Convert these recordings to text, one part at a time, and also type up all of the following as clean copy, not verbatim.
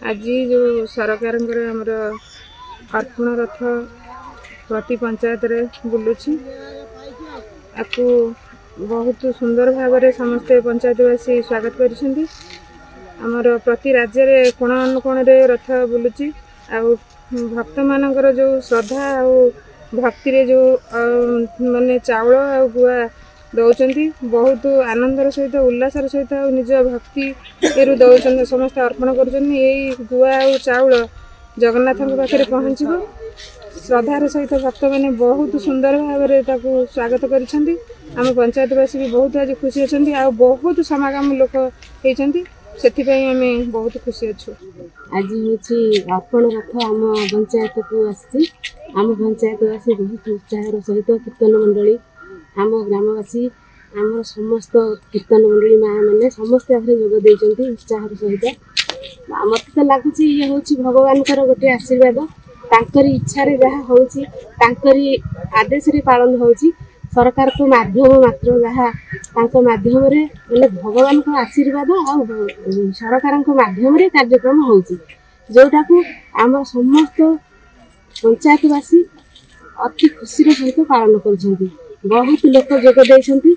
आज जो सरकार आमर अर्पण रथ प्रति पंचायत रे बुलुची आपको बहुत सुंदर भाव में समस्ते पंचायतवासी स्वागत करिसेंती। आमर प्रति राज्य रे कोण अनुकोण रे रथ बुलुची आउ भक्त मानकर जो श्रद्धा आउ भक्ति रे जो माने चावल आ गुआ दौरान बहुत आनंदर सहित उल्लासर सहित निज भक्ति दौरान समस्त अर्पण कर गुआ आ चाउल जगन्नाथ पाखे पहुँच श्रद्धार सहित भक्त मैंने बहुत सुंदर भाव में स्वागत करिसेंती। आम पंचायतवासी भी बहुत आज खुशी अच्छा आ बहुत समागम लोक होती से बहुत खुशी अच्छु। आज हूँ अर्पण रथ आम पंचायत को आसी आम पंचायतवासी बहुत उत्साह सहित कीर्तन मंडली आम ग्रामवासी आम समस्त कीर्तन मंडली माँ मैंने समस्ते जोगदे उत्साह सहित मत तो लगुच ये हूँ भगवान गोटे आशीर्वाद तांकरी इच्छा जहाँ होकरी आदेश पालन हो सरकार तो माध्यम मात्र जहाँ माध्यम मैंने भगवान को आशीर्वाद आ सरकार माध्यम कार्यक्रम हो जोटा को आम समस्त पंचायतवासी अति खुशी सहित पालन कर बहुत लोक जोगदे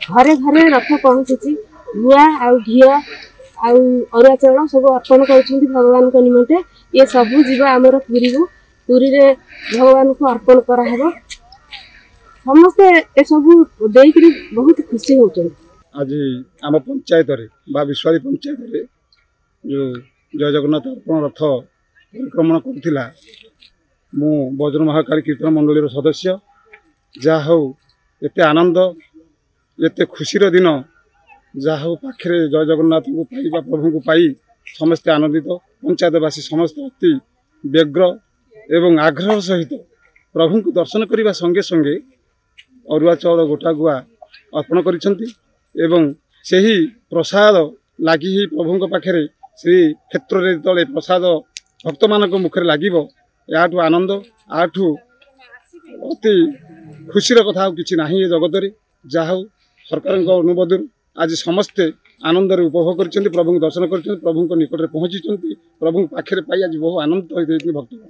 घरे घरे रथ पहुँची गुआ आ घी आरुआ चाउल सब अर्पण कर भगवान को निमंते ये सबू जीव आमर पुरी को पुरी रे भगवान को अर्पण कराहब समस्ते ये सब देकरी बहुत खुशी होते। आज आम पंचायत बा विश्वाली पंचायत रे जो जय जगन्नाथ अर्पण रथ परिक्रमण करथिला मु वज्र महाकाली कीर्तन मंडली सदस्य जा हो एते आनंद एते खुशीर दिन जा हो पाखे जय जगन्नाथ को पाई प्रभु को पाई समस्ते आनंदित पंचायतवासी समस्त अति व्यग्र एवं आग्रह सहित प्रभु को दर्शन करने संगे संगे अरुआ चाउल गोटा गुआ अर्पण करिसेंती एवं सही प्रसाद लगी ही प्रभु पाखे श्री क्षेत्र में तले प्रसाद भक्त मान मुखे लगे याठू आनंद आठू अति खुशीर कथा किसी ना ये जगत में जहाँ सरकार अनुबोध आज समस्ते आनंद उपभोग कर प्रभु दर्शन कर प्रभु निकट में पहुँची प्रभु पाखे पाई आज बहुत आनंद होती भक्त।